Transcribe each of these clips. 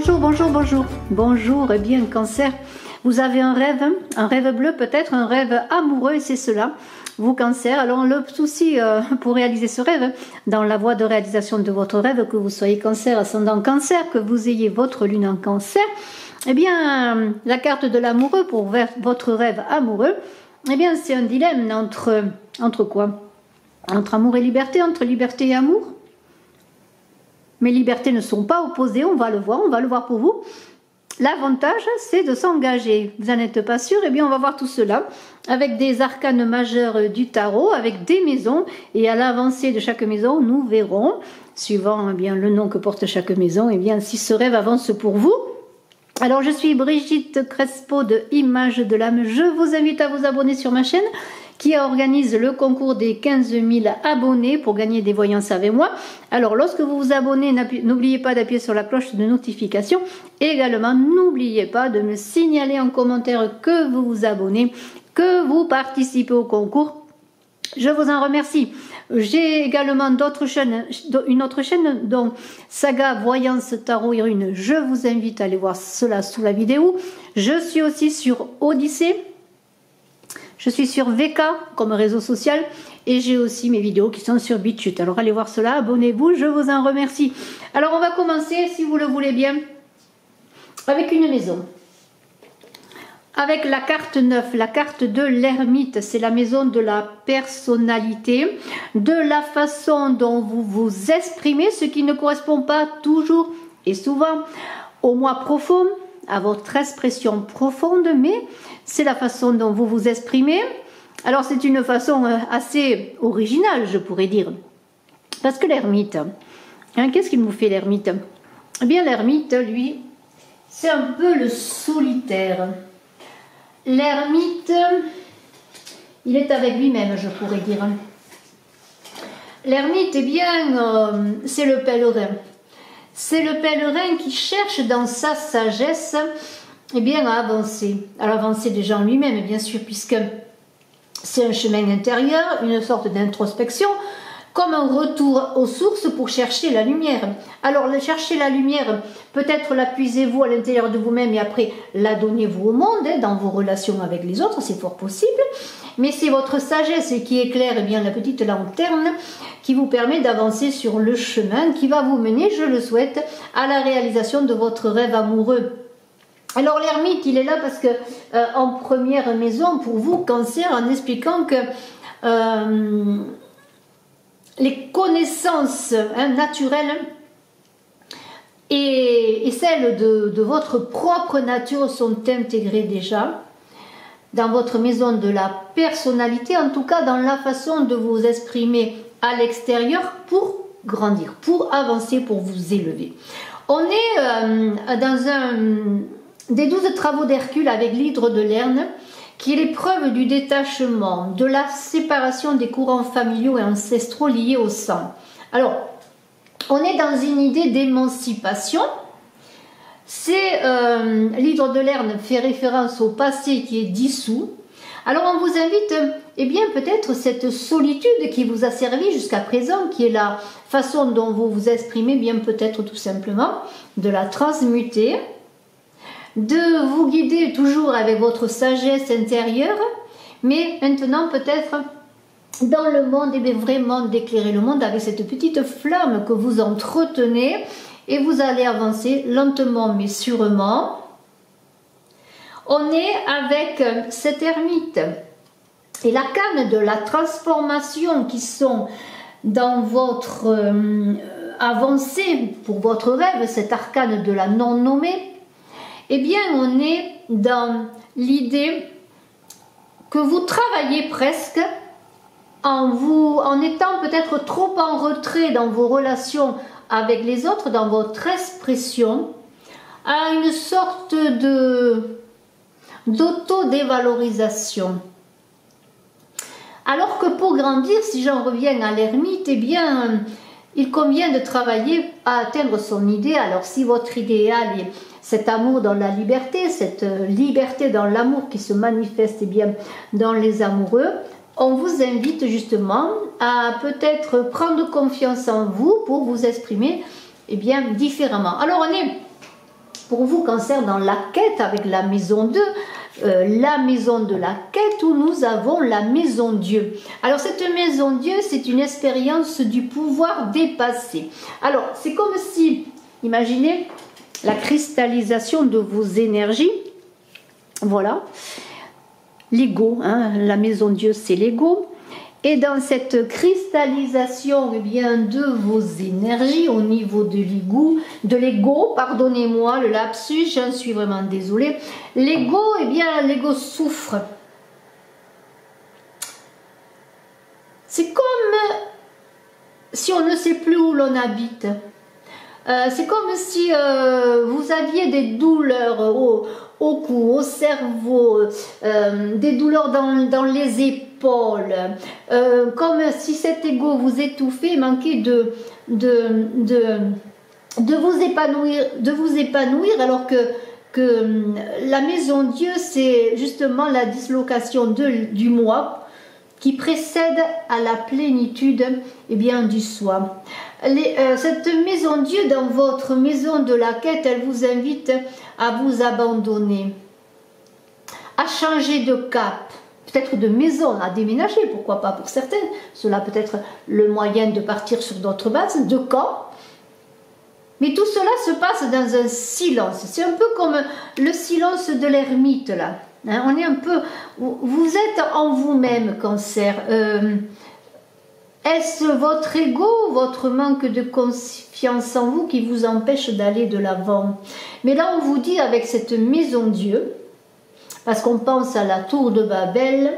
Bonjour, bonjour, bonjour. Bonjour, eh bien, Cancer, vous avez un rêve bleu peut-être, un rêve amoureux, et c'est cela, vous, Cancer. Alors, le souci pour réaliser ce rêve, dans la voie de réalisation de votre rêve, que vous soyez Cancer, ascendant Cancer, que vous ayez votre lune en Cancer, eh bien, la carte de l'amoureux pour votre rêve amoureux, eh bien, c'est un dilemme entre quoi? Entre amour et liberté, entre liberté et amour. Mes libertés ne sont pas opposées, on va le voir pour vous. L'avantage, c'est de s'engager. Vous n'en êtes pas sûr? Eh bien, on va voir tout cela avec des arcanes majeurs du tarot, avec des maisons. Et à l'avancée de chaque maison, nous verrons, suivant eh bien, le nom que porte chaque maison, eh bien, si ce rêve avance pour vous. Alors, je suis Brigitte Crespo de Images de l'âme. Je vous invite à vous abonner sur ma chaîne qui organise le concours des 15 000 abonnés pour gagner des voyances avec moi. Alors, lorsque vous vous abonnez, n'oubliez pas d'appuyer sur la cloche de notification. Et également, n'oubliez pas de me signaler en commentaire que vous vous abonnez, que vous participez au concours. Je vous en remercie. J'ai également une autre chaîne, dont Saga Voyance Tarot et Runes. Je vous invite à aller voir cela sous la vidéo. Je suis aussi sur Odyssée. Je suis sur VK comme réseau social et j'ai aussi mes vidéos qui sont sur BitChute. Alors allez voir cela, abonnez-vous, je vous en remercie. Alors on va commencer, si vous le voulez bien, avec une maison. Avec la carte 9, la carte de l'ermite, c'est la maison de la personnalité, de la façon dont vous vous exprimez, ce qui ne correspond pas toujours et souvent au moi profond, à votre expression profonde, mais c'est la façon dont vous vous exprimez. Alors c'est une façon assez originale, je pourrais dire, parce que l'ermite, hein, qu'est-ce qu'il nous fait l'ermite? Eh bien l'ermite, lui, c'est un peu le solitaire. L'ermite, il est avec lui-même, je pourrais dire. L'ermite, eh bien, c'est le pèlerin. C'est le pèlerin qui cherche dans sa sagesse eh bien, à avancer. À avancer déjà en lui-même, bien sûr, puisque c'est un chemin intérieur, une sorte d'introspection, comme un retour aux sources pour chercher la lumière. Alors, chercher la lumière, peut-être la puisez-vous à l'intérieur de vous-même et après la donnez-vous au monde, hein, dans vos relations avec les autres, c'est fort possible. Mais c'est votre sagesse qui éclaire eh bien, la petite lanterne qui vous permet d'avancer sur le chemin qui va vous mener, je le souhaite, à la réalisation de votre rêve amoureux. Alors l'ermite, il est là parce que en première maison, pour vous, Cancer, en expliquant que les connaissances naturelles et celles de votre propre nature sont intégrées déjà dans votre maison de la personnalité, en tout cas dans la façon de vous exprimer à l'extérieur pour grandir, pour avancer, pour vous élever. On est dans un des 12 travaux d'Hercule avec l'hydre de Lerne, qui est l'épreuve du détachement, de la séparation des courants familiaux et ancestraux liés au sang. Alors, on est dans une idée d'émancipation. C'est l'hydre de Lerne fait référence au passé qui est dissous. Alors on vous invite, eh bien peut-être cette solitude qui vous a servi jusqu'à présent, qui est la façon dont vous vous exprimez, bien peut-être tout simplement, de la transmuter, de vous guider toujours avec votre sagesse intérieure, mais maintenant peut-être dans le monde, eh bien vraiment d'éclairer le monde avec cette petite flamme que vous entretenez et vous allez avancer lentement mais sûrement. On est avec cette ermite et la canne de la transformation qui sont dans votre avancée pour votre rêve, cette arcane de la non-nommée. Eh bien, on est dans l'idée que vous travaillez presque en étant peut-être trop en retrait dans vos relations avec les autres, dans votre expression, à une sorte d'auto-dévalorisation. Alors que pour grandir, si j'en reviens à l'ermite, eh bien, il convient de travailler à atteindre son idéal. Alors si votre idéal est cet amour dans la liberté, cette liberté dans l'amour qui se manifeste eh bien, dans les amoureux, on vous invite justement à peut-être prendre confiance en vous pour vous exprimer eh bien, différemment. Alors on est pour vous, Cancer, dans la quête avec la maison 2, la maison de la quête où nous avons la maison Dieu. Alors cette maison Dieu, c'est une expérience du pouvoir dépassé. Alors c'est comme si, imaginez la cristallisation de vos énergies, voilà, l'ego, hein, la maison Dieu c'est l'ego. Et dans cette cristallisation eh bien, de vos énergies au niveau de l'ego, pardonnez-moi le lapsus, j'en suis vraiment désolée. L'ego, eh bien, l'ego souffre. C'est comme si on ne sait plus où l'on habite. C'est comme si vous aviez des douleurs au cou, au cerveau, des douleurs dans les épaules, comme si cet ego vous étouffait, manquait de vous épanouir, alors que la maison Dieu, c'est justement la dislocation du moi qui précède à la plénitude eh bien, du soi. Cette maison Dieu, dans votre maison de la quête, elle vous invite à vous abandonner, à changer de cap, peut-être de maison, à déménager, pourquoi pas pour certains. Cela peut être le moyen de partir sur d'autres bases, de camp. Mais tout cela se passe dans un silence. C'est un peu comme le silence de l'ermite, là. Hein, on est un peu... Vous êtes en vous-même, Cancer. Est-ce votre ego, votre manque de confiance en vous qui vous empêche d'aller de l'avant? Mais là, on vous dit avec cette maison Dieu, parce qu'on pense à la tour de Babel,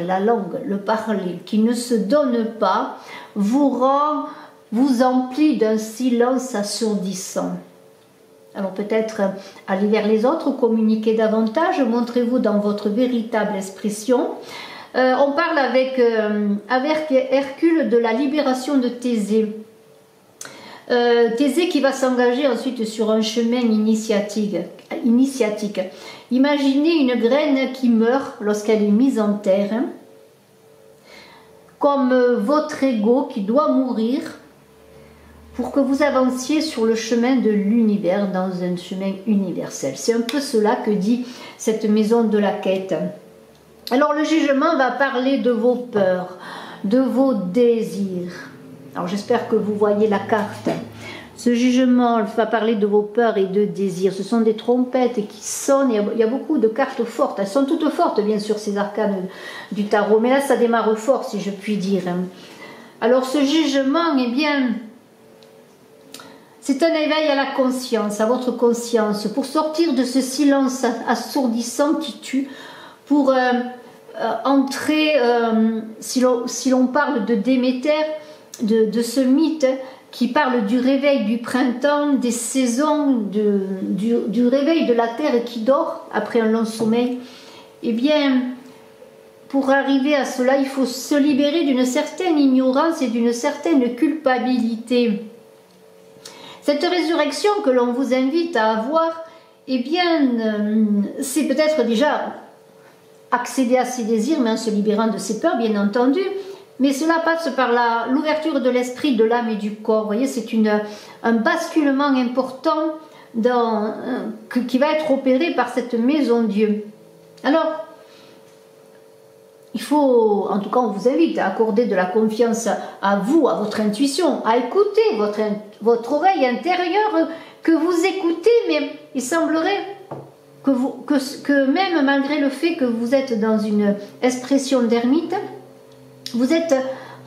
la langue, le parler, qui ne se donne pas, vous emplit d'un silence assourdissant. Alors peut-être aller vers les autres, communiquer davantage, montrez-vous dans votre véritable expression. On parle avec Hercule de la libération de Thésée. Thésée qui va s'engager ensuite sur un chemin initiatique. Imaginez une graine qui meurt lorsqu'elle est mise en terre, hein, comme votre ego qui doit mourir pour que vous avanciez sur le chemin de l'univers, dans un chemin universel. C'est un peu cela que dit cette maison de la quête. Alors le jugement va parler de vos peurs, de vos désirs. Alors j'espère que vous voyez la carte. Ce jugement va parler de vos peurs et de désirs. Ce sont des trompettes qui sonnent. Il y a beaucoup de cartes fortes. Elles sont toutes fortes, bien sûr, ces arcanes du tarot. Mais là, ça démarre fort, si je puis dire. Alors ce jugement, eh bien... c'est un éveil à la conscience, à votre conscience, pour sortir de ce silence assourdissant qui tue, pour entrer, si l'on parle de Déméter, de ce mythe qui parle du réveil du printemps, des saisons, du réveil de la terre qui dort après un long sommeil, eh bien, pour arriver à cela, il faut se libérer d'une certaine ignorance et d'une certaine culpabilité. Cette résurrection que l'on vous invite à avoir, eh bien, c'est peut-être déjà accéder à ses désirs, mais en se libérant de ses peurs, bien entendu. Mais cela passe par l'ouverture de l'esprit, de l'âme et du corps. Vous voyez, c'est un basculement important qui va être opéré par cette maison Dieu. Alors, il faut, en tout cas, on vous invite à accorder de la confiance à vous, à votre intuition, à écouter votre oreille intérieure que vous écoutez, mais il semblerait que même malgré le fait que vous êtes dans une expression d'ermite, vous êtes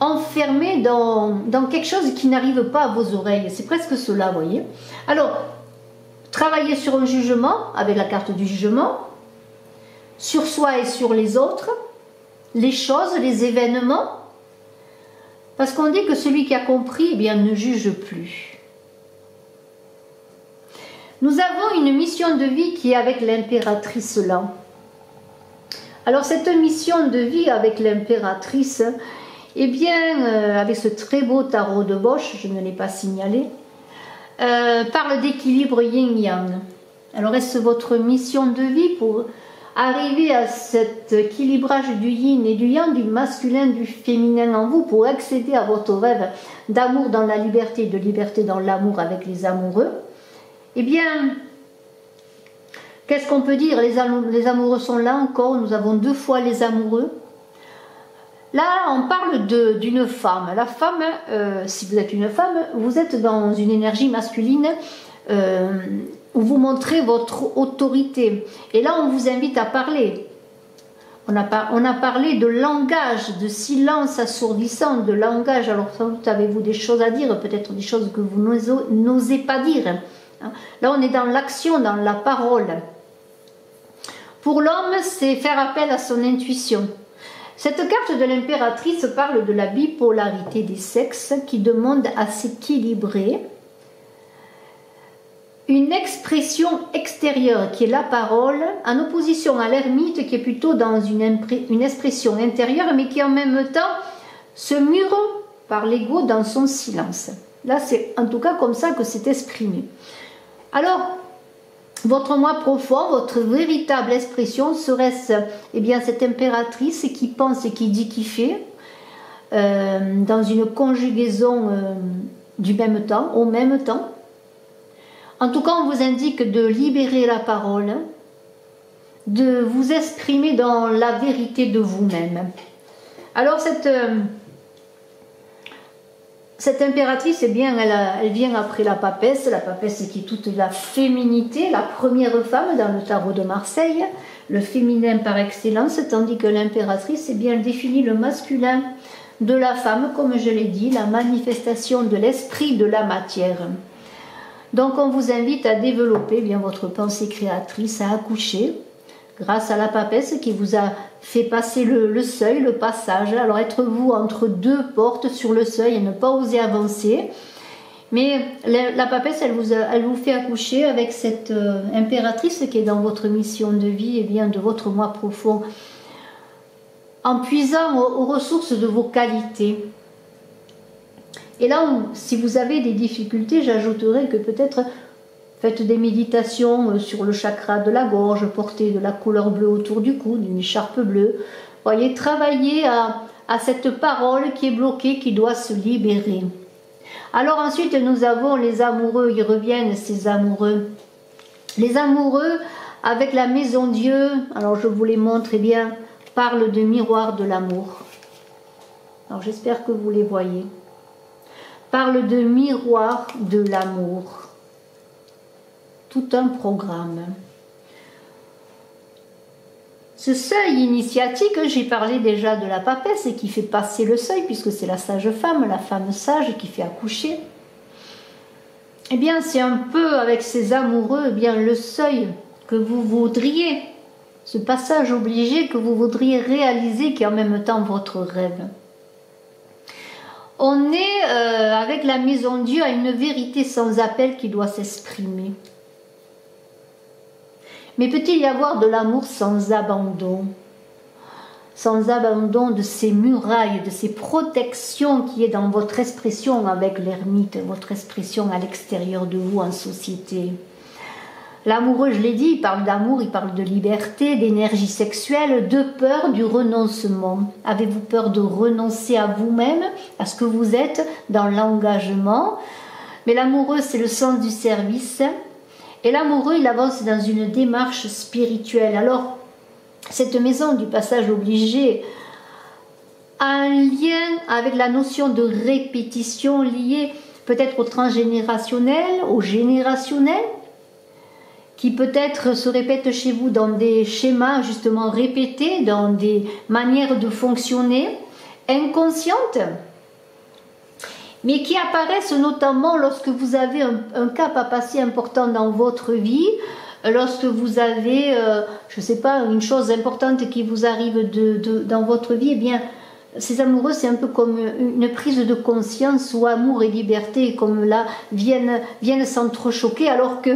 enfermé dans quelque chose qui n'arrive pas à vos oreilles. C'est presque cela, vous voyez. Alors, travaillez sur un jugement, avec la carte du jugement, sur soi et sur les autres, les choses, les événements, parce qu'on dit que celui qui a compris, eh bien, ne juge plus. Nous avons une mission de vie qui est avec l'impératrice là. Alors cette mission de vie avec l'impératrice, eh bien, avec ce très beau tarot de Bosch, je ne l'ai pas signalé, parle d'équilibre yin-yang. Alors est-ce votre mission de vie pour arriver à cet équilibrage du yin et du yang, du masculin, du féminin en vous, pour accéder à votre rêve d'amour dans la liberté, de liberté dans l'amour avec les amoureux, eh bien, qu'est-ce qu'on peut dire? Les amoureux sont là encore, nous avons 2 fois les amoureux. Là, on parle d'une femme. La femme, si vous êtes une femme, vous êtes dans une énergie masculine où vous montrez votre autorité. Et là, on vous invite à parler. On a parlé de langage, de silence assourdissant, de langage. Alors, sans doute avez-vous des choses à dire, peut-être des choses que vous n'osez pas dire. Là, on est dans l'action, dans la parole. Pour l'homme, c'est faire appel à son intuition. Cette carte de l'impératrice parle de la bipolarité des sexes qui demande à s'équilibrer. Une expression extérieure qui est la parole, en opposition à l'ermite qui est plutôt dans une expression intérieure, mais qui en même temps se mure par l'ego dans son silence. Là, c'est en tout cas comme ça que c'est exprimé. Alors, votre moi profond, votre véritable expression serait-ce, eh bien, cette impératrice qui pense et qui dit qui fait, dans une conjugaison du même temps, au même temps. En tout cas, on vous indique de libérer la parole, de vous exprimer dans la vérité de vous-même. Alors, cette impératrice, eh bien, elle vient après la papesse qui est toute la féminité, la première femme dans le tarot de Marseille, le féminin par excellence, tandis que l'impératrice, eh bien, elle définit le masculin de la femme, comme je l'ai dit, la manifestation de l'esprit de la matière. Donc, on vous invite à développer, eh bien, votre pensée créatrice, à accoucher, grâce à la papesse qui vous a fait passer le seuil, le passage. Alors, êtes-vous entre 2 portes sur le seuil et ne pas oser avancer. Mais la papesse, elle vous fait accoucher avec cette impératrice qui est dans votre mission de vie, et bien de votre moi profond, en puisant aux ressources de vos qualités. Et là, si vous avez des difficultés, j'ajouterais que peut-être faites des méditations sur le chakra de la gorge, portez de la couleur bleue autour du cou, d'une écharpe bleue. Voyez, travaillez à cette parole qui est bloquée, qui doit se libérer. Alors ensuite, nous avons les amoureux, ils reviennent, ces amoureux. Les amoureux, avec la maison Dieu, alors je vous les montre, eh bien, parlent de miroir de l'amour. Alors j'espère que vous les voyez. Parle de miroir de l'amour. Tout un programme. Ce seuil initiatique, j'ai parlé déjà de la papesse et qui fait passer le seuil, puisque c'est la sage femme, la femme sage qui fait accoucher. Eh bien, c'est un peu avec ces amoureux, eh bien, le seuil que vous voudriez, ce passage obligé que vous voudriez réaliser, qui est en même temps votre rêve. On est avec la maison Dieu à une vérité sans appel qui doit s'exprimer. Mais peut-il y avoir de l'amour sans abandon? Sans abandon de ces murailles, de ces protections qui est dans votre expression avec l'ermite, votre expression à l'extérieur de vous en société. L'amoureux, je l'ai dit, il parle d'amour, il parle de liberté, d'énergie sexuelle, de peur du renoncement. Avez-vous peur de renoncer à vous-même, à ce que vous êtes, dans l'engagement? Mais l'amoureux, c'est le sens du service. Et l'amoureux, il avance dans une démarche spirituelle. Alors, cette maison du passage obligé a un lien avec la notion de répétition liée peut-être au transgénérationnel, au générationnel, qui peut-être se répète chez vous dans des schémas justement répétés, dans des manières de fonctionner inconscientes, mais qui apparaissent notamment lorsque vous avez un cap à passer important dans votre vie, lorsque vous avez, je ne sais pas, une chose importante qui vous arrive dans votre vie, eh bien, ces amoureux, c'est un peu comme une prise de conscience où amour et liberté, comme là, viennent s'entrechoquer, alors que,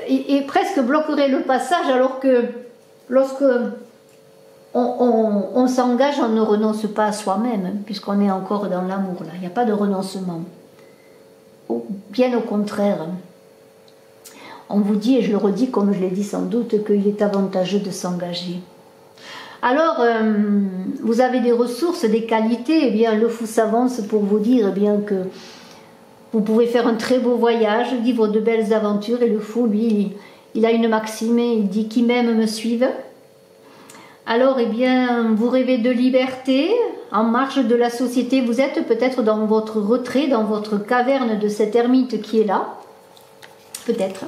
et presque bloqueraient le passage, alors que lorsque on s'engage, on ne renonce pas à soi-même, puisqu'on est encore dans l'amour, là. Il n'y a pas de renoncement. Bien au contraire. on vous dit, et je le redis comme je l'ai dit sans doute, qu'il est avantageux de s'engager. Alors, vous avez des ressources, des qualités, eh bien, le fou s'avance pour vous dire eh bien, que vous pouvez faire un très beau voyage, vivre de belles aventures, et le fou, lui, il a une maxime, il dit « qui m'aime me suive ». Alors, eh bien, vous rêvez de liberté, en marge de la société, vous êtes peut-être dans votre retrait, dans votre caverne de cette ermite qui est là, peut-être.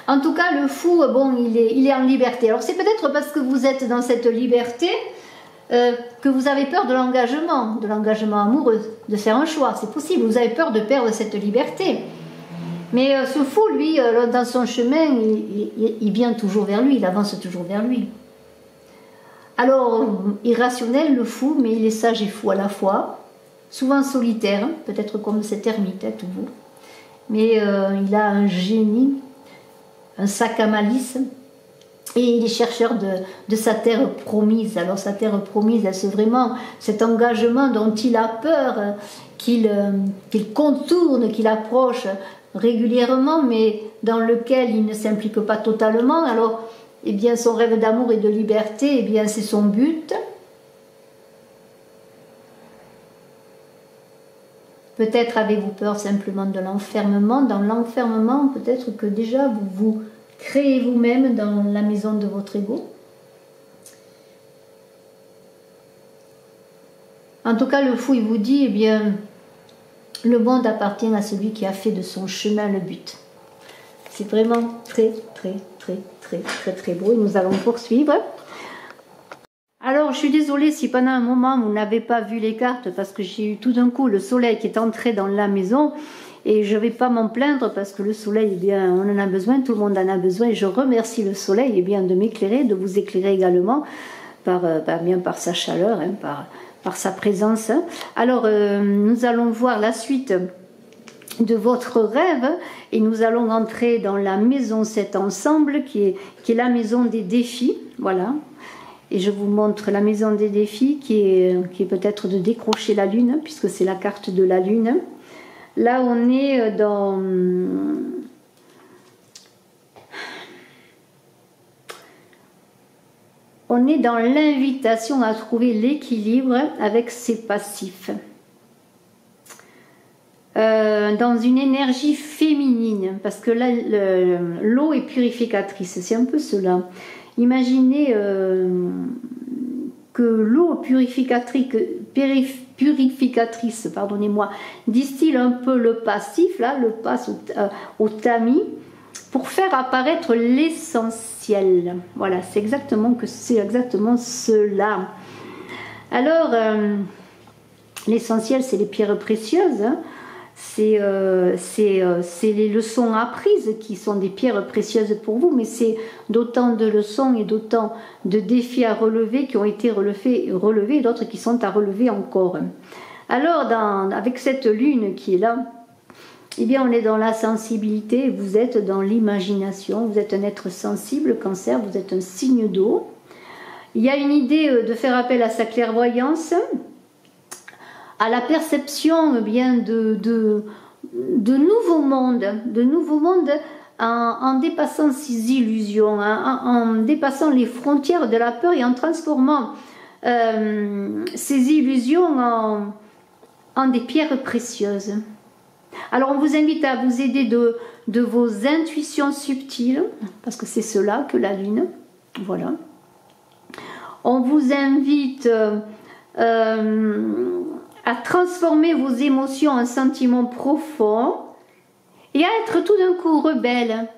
En tout cas, le fou, bon, il est en liberté. Alors, c'est peut-être parce que vous êtes dans cette liberté que vous avez peur de l'engagement amoureux, de faire un choix. C'est possible, vous avez peur de perdre cette liberté. Mais ce fou, lui, dans son chemin, il vient toujours vers lui, il avance toujours vers lui. Alors, irrationnel, le fou, mais il est sage et fou à la fois. Souvent solitaire, peut-être comme cette ermite, tout vous. Mais il a un génie, un sac à malice, et il est chercheur de sa terre promise. Alors sa terre promise, c'est vraiment cet engagement dont il a peur, qu'il contourne, qu'il approche régulièrement, mais dans lequel il ne s'implique pas totalement. Alors, eh bien, son rêve d'amour et de liberté, eh bien, c'est son but. Peut-être avez-vous peur simplement de l'enfermement. Dans l'enfermement, peut-être que déjà vous vous créez vous-même dans la maison de votre ego. En tout cas, le fou, il vous dit, eh bien, le monde appartient à celui qui a fait de son chemin le but. C'est vraiment très, très, très, très, très, très beau. Et nous allons poursuivre. Alors, je suis désolée si pendant un moment vous n'avez pas vu les cartes parce que j'ai eu tout d'un coup le soleil qui est entré dans la maison et je ne vais pas m'en plaindre parce que le soleil, eh bien, on en a besoin, tout le monde en a besoin et je remercie le soleil eh bien, de m'éclairer, de vous éclairer également bien par sa chaleur, hein, par sa présence. Alors, nous allons voir la suite de votre rêve et nous allons entrer dans la maison 7 ensemble qui est la maison des défis, voilà. Et je vous montre la maison des défis qui est peut-être de décrocher la lune, puisque c'est la carte de la lune. Là, on est dans... On est dans l'invitation à trouver l'équilibre avec ses passifs. Dans une énergie féminine, parce que là, l'eau est purificatrice, c'est un peu cela. Imaginez que l'eau purificatrice, pardonnez-moi, distille un peu le passif, là, le passe au tamis, pour faire apparaître l'essentiel. Voilà, c'est exactement cela. Alors, l'essentiel, c'est les pierres précieuses, hein. C'est les leçons apprises qui sont des pierres précieuses pour vous, mais c'est d'autant de leçons et d'autant de défis à relever qui ont été relevés et d'autres qui sont à relever encore. Alors, avec cette lune qui est là, eh bien, on est dans la sensibilité, vous êtes dans l'imagination, vous êtes un être sensible, Cancer, vous êtes un signe d'eau. Il y a une idée de faire appel à sa clairvoyance, à la perception bien de nouveaux mondes, en dépassant ces illusions, en dépassant les frontières de la peur et en transformant ces illusions en des pierres précieuses. Alors on vous invite à vous aider de vos intuitions subtiles, parce que c'est cela que la lune, voilà. On vous invite à transformer vos émotions en sentiments profonds et à être tout d'un coup rebelle.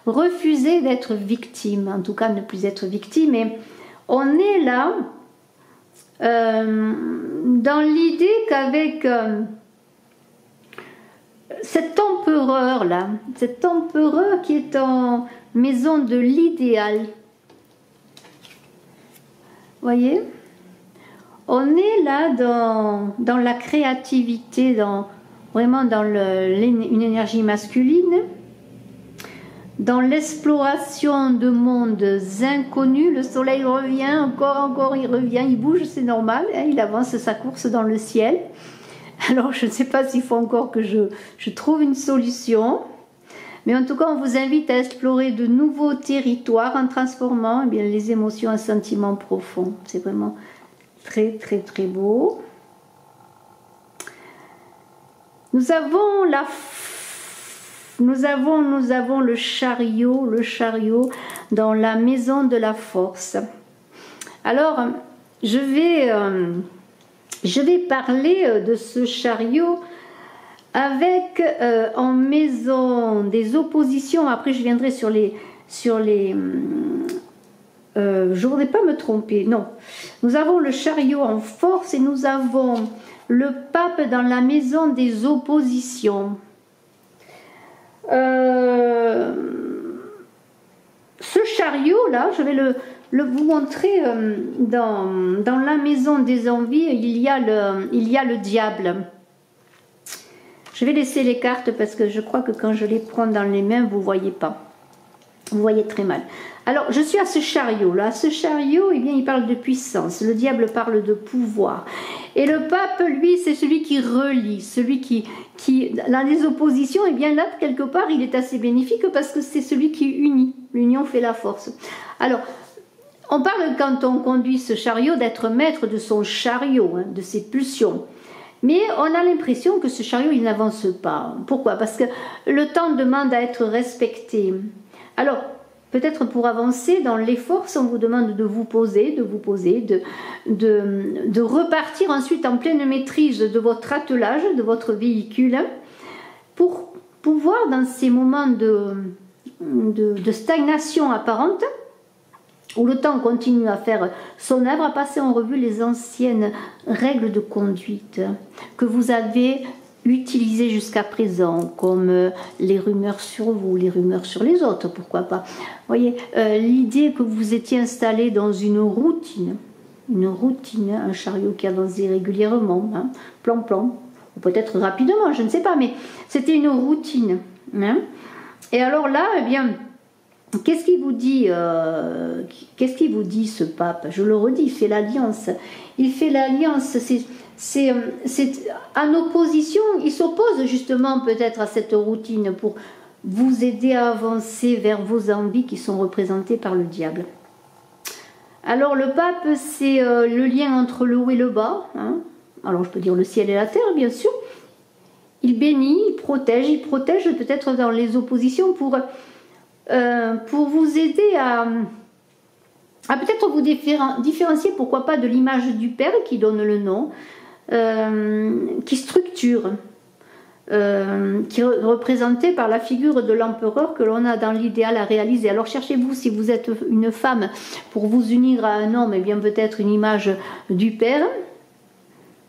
Refuser d'être victime, en tout cas ne plus être victime. Et on est là dans l'idée qu'avec cet empereur-là, cet empereur qui est en maison de l'idéal, voyez ? On est là dans la créativité, vraiment dans une énergie masculine, dans l'exploration de mondes inconnus. Le soleil revient, encore il revient, il bouge, c'est normal, hein, il avance sa course dans le ciel. Alors je ne sais pas s'il faut encore que je trouve une solution. Mais en tout cas, on vous invite à explorer de nouveaux territoires en transformant eh bien, les émotions en sentiments profonds. C'est vraiment très, très, très beau. Nous avons le chariot dans la maison de la force. Alors, je vais parler de ce chariot avec en maison des oppositions. Après, je viendrai sur les je voudrais pas me tromper, non. Nous avons le chariot en force et nous avons le pape dans la maison des oppositions. Ce chariot-là, je vais vous montrer dans la maison des envies, il y a le diable. Je vais laisser les cartes parce que je crois que quand je les prends dans les mains, vous ne voyez pas. Vous voyez très mal. Alors, je suis à ce chariot-là. Ce chariot, eh bien, il parle de puissance. Le diable parle de pouvoir. Et le pape, lui, c'est celui qui relie, celui qui dans les oppositions, eh bien, là, quelque part, il est assez bénéfique parce que c'est celui qui unit. L'union fait la force. Alors, on parle, quand on conduit ce chariot, d'être maître de son chariot, hein, de ses pulsions. Mais on a l'impression que ce chariot, il n'avance pas. Pourquoi? Parce que le temps demande à être respecté. Alors, peut-être pour avancer dans les forces, on vous demande de vous poser, de repartir ensuite en pleine maîtrise de votre attelage, de votre véhicule, pour pouvoir, dans ces moments de stagnation apparente, où le temps continue à faire son œuvre, à passer en revue les anciennes règles de conduite que vous avez utilisées jusqu'à présent, comme les rumeurs sur vous, les rumeurs sur les autres, pourquoi pas. Vous voyez, l'idée que vous étiez installé dans une routine, un chariot qui avançait régulièrement, hein, plan-plan, ou peut-être rapidement, je ne sais pas, mais c'était une routine. Hein. Et alors là, eh bien, qu'est-ce qu'il vous dit ce pape? Je le redis, il fait l'alliance. Il fait l'alliance, c'est en opposition, il s'oppose justement peut-être à cette routine pour vous aider à avancer vers vos envies qui sont représentées par le diable. Alors le pape, c'est le lien entre le haut et le bas. Hein. Alors je peux dire le ciel et la terre, bien sûr. Il bénit, il protège peut-être dans les oppositions pour vous aider à peut-être vous différencier, pourquoi pas, de l'image du Père qui donne le nom, qui structure, qui est représentée par la figure de l'empereur que l'on a dans l'idéal à réaliser. Alors cherchez-vous, si vous êtes une femme, pour vous unir à un homme, et bien peut-être une image du Père,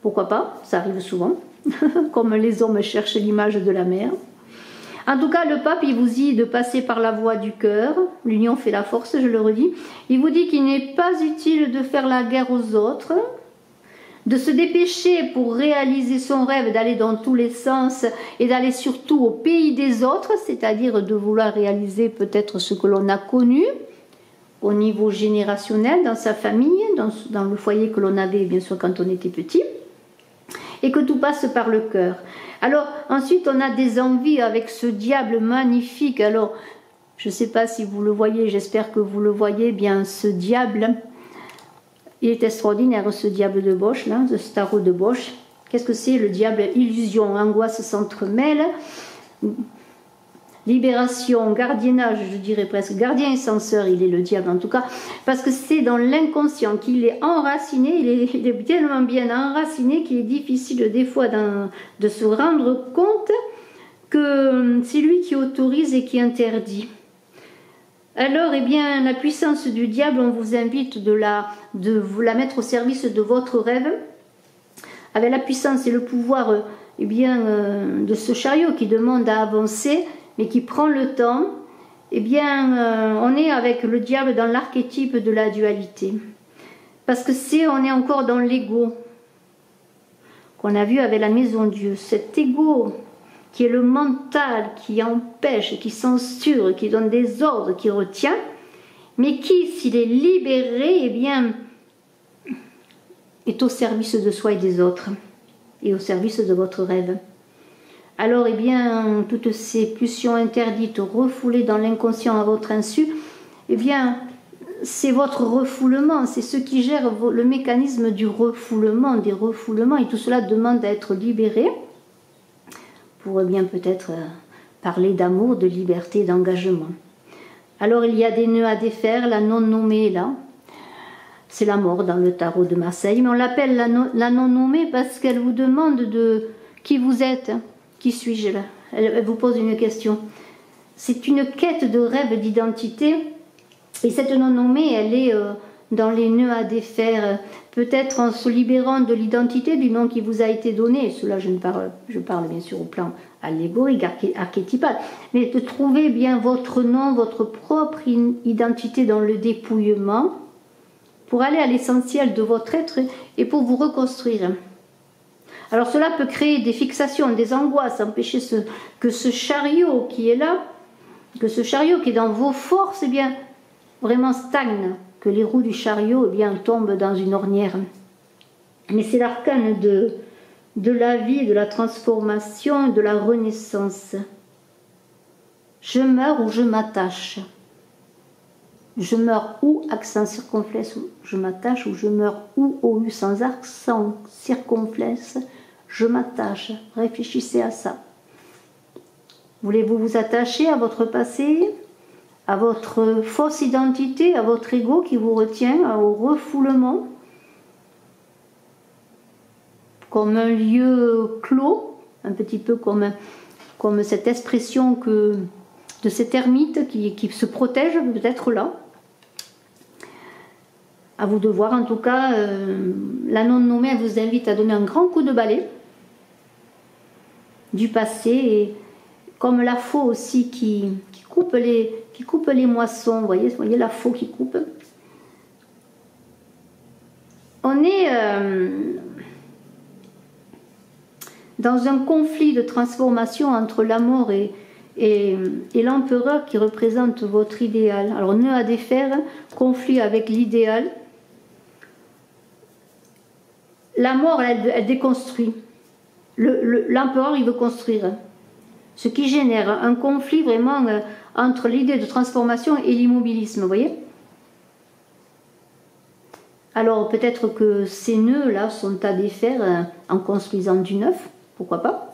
pourquoi pas, ça arrive souvent, comme les hommes cherchent l'image de la mère. En tout cas, le pape, il vous dit de passer par la voie du cœur. L'union fait la force, je le redis. Il vous dit qu'il n'est pas utile de faire la guerre aux autres, de se dépêcher pour réaliser son rêve, d'aller dans tous les sens et d'aller surtout au pays des autres, c'est-à-dire de vouloir réaliser peut-être ce que l'on a connu au niveau générationnel, dans sa famille, dans le foyer que l'on avait bien sûr quand on était petit, et que tout passe par le cœur. Alors ensuite on a des envies avec ce diable magnifique. Alors je ne sais pas si vous le voyez, j'espère que vous le voyez bien, ce diable, il est extraordinaire, ce diable de Bosch là, ce tarot de Bosch. Qu'est-ce que c'est? Le diable? Illusion, angoisse s'entremêlent, libération, gardiennage, je dirais presque, gardien et censeur, il est le diable en tout cas, parce que c'est dans l'inconscient qu'il est enraciné, il est tellement bien enraciné qu'il est difficile des fois de se rendre compte que c'est lui qui autorise et qui interdit. Alors, eh bien, la puissance du diable, on vous invite de vous la mettre au service de votre rêve, avec la puissance et le pouvoir eh bien, de ce chariot qui demande à avancer, mais qui prend le temps. Eh bien, on est avec le diable dans l'archétype de la dualité. Parce que on est encore dans l'ego qu'on a vu avec la maison Dieu. Cet ego qui est le mental, qui empêche, qui censure, qui donne des ordres, qui retient, mais qui, s'il est libéré, eh bien, est au service de soi et des autres, et au service de votre rêve. Alors, eh bien, toutes ces pulsions interdites refoulées dans l'inconscient à votre insu, eh bien, c'est votre refoulement, c'est ce qui gère le mécanisme du refoulement, des refoulements, et tout cela demande à être libéré pour bien peut-être parler d'amour, de liberté, d'engagement. Alors il y a des nœuds à défaire, la non-nommée est là, c'est la mort dans le tarot de Marseille, mais on l'appelle la non-nommée parce qu'elle vous demande de qui vous êtes, qui suis-je là, elle vous pose une question. C'est une quête de rêve d'identité. Et cette non-nommée, elle est dans les nœuds à défaire, peut-être en se libérant de l'identité du nom qui vous a été donné. Et cela, je parle bien sûr au plan allégorique, archétypal, mais de trouver bien votre nom, votre propre identité dans le dépouillement, pour aller à l'essentiel de votre être et pour vous reconstruire. Alors cela peut créer des fixations, des angoisses, empêcher que ce chariot qui est là, que ce chariot qui est dans vos forces, eh bien, vraiment stagne, que les roues du chariot eh bien, tombent dans une ornière. Mais c'est l'arcane de la vie, de la transformation, de la renaissance. Je meurs ou je m'attache. Je meurs ou accent circonflexe, ou je m'attache, ou je meurs ou OU sans accent circonflexe, je m'attache. Réfléchissez à ça. Voulez-vous vous attacher à votre passé, à votre fausse identité, à votre ego qui vous retient, au refoulement, comme un lieu clos, un petit peu comme cette expression de cet ermite qui se protège, peut-être là. À vous de voir, en tout cas, la non-nommée vous invite à donner un grand coup de balai du passé, et comme la faux aussi qui coupe les moissons, vous voyez la faux qui coupe. On est dans un conflit de transformation entre la mort et l'empereur qui représente votre idéal. Alors nœud à défaire, conflit avec l'idéal. La mort, elle déconstruit. L'empereur, il veut construire. Ce qui génère un conflit vraiment entre l'idée de transformation et l'immobilisme, vous voyez? Alors peut-être que ces nœuds-là sont à défaire en construisant du neuf, pourquoi pas?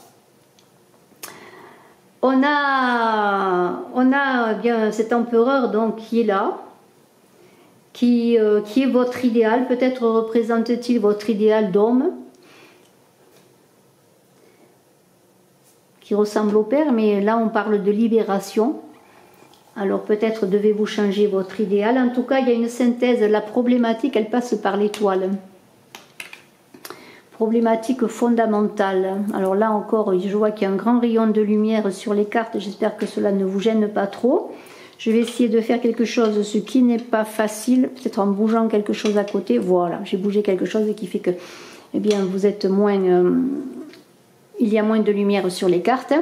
On a bien cet empereur donc qui est là, qui est votre idéal, peut-être représente-t-il votre idéal d'homme, qui ressemble au père, mais là on parle de libération. Alors peut-être devez-vous changer votre idéal. En tout cas, il y a une synthèse. La problématique, elle passe par l'étoile. Problématique fondamentale. Alors là encore, je vois qu'il y a un grand rayon de lumière sur les cartes. J'espère que cela ne vous gêne pas trop. Je vais essayer de faire quelque chose, ce qui n'est pas facile, peut-être en bougeant quelque chose à côté. Voilà, j'ai bougé quelque chose qui fait que, eh bien, vous êtes moins... il y a moins de lumière sur les cartes.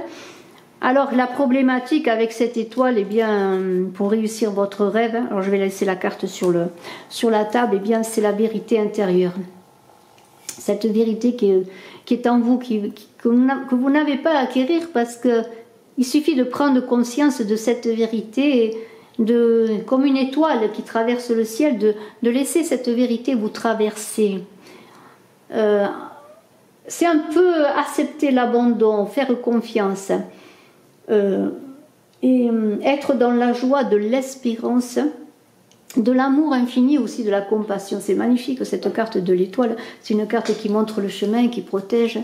Alors la problématique avec cette étoile, eh bien, pour réussir votre rêve, alors je vais laisser la carte sur la table, eh bien, c'est la vérité intérieure. Cette vérité qui est en vous, que vous n'avez pas à acquérir, parce qu'il suffit de prendre conscience de cette vérité, comme une étoile qui traverse le ciel, de laisser cette vérité vous traverser. C'est un peu accepter l'abandon, faire confiance. Et être dans la joie de l'espérance, de l'amour infini aussi, de la compassion. C'est magnifique cette carte de l'étoile, c'est une carte qui montre le chemin, qui protège.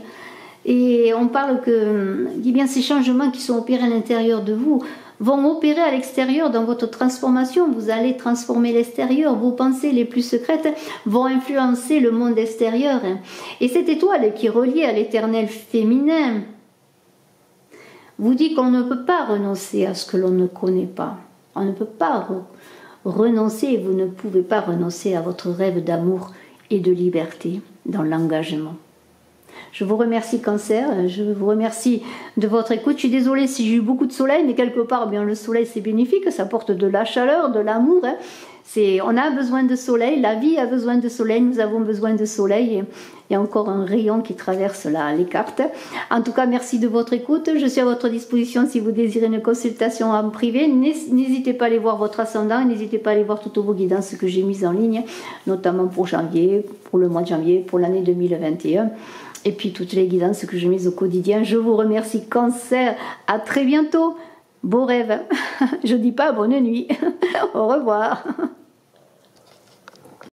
Et on parle que bien, ces changements qui sont opérés à l'intérieur de vous vont opérer à l'extérieur dans votre transformation. Vous allez transformer l'extérieur, vos pensées les plus secrètes vont influencer le monde extérieur. Et cette étoile qui est reliée à l'éternel féminin vous dit qu'on ne peut pas renoncer à ce que l'on ne connaît pas. On ne peut pas renoncer, vous ne pouvez pas renoncer à votre rêve d'amour et de liberté dans l'engagement. Je vous remercie Cancer, je vous remercie de votre écoute. Je suis désolée si j'ai eu beaucoup de soleil, mais quelque part, bien, le soleil c'est bénéfique, ça apporte de la chaleur, de l'amour. On a besoin de soleil, la vie a besoin de soleil, nous avons besoin de soleil. Il y a encore un rayon qui traverse les cartes. En tout cas, merci de votre écoute. Je suis à votre disposition si vous désirez une consultation en privé. N'hésitez pas à aller voir votre ascendant, n'hésitez pas à aller voir toutes vos guidances que j'ai mises en ligne, notamment pour janvier, pour le mois de janvier, pour l'année 2021. Et puis toutes les guidances que j'ai mises au quotidien. Je vous remercie, Cancer. À très bientôt. Beaux rêves. Je dis pas bonne nuit. Au revoir.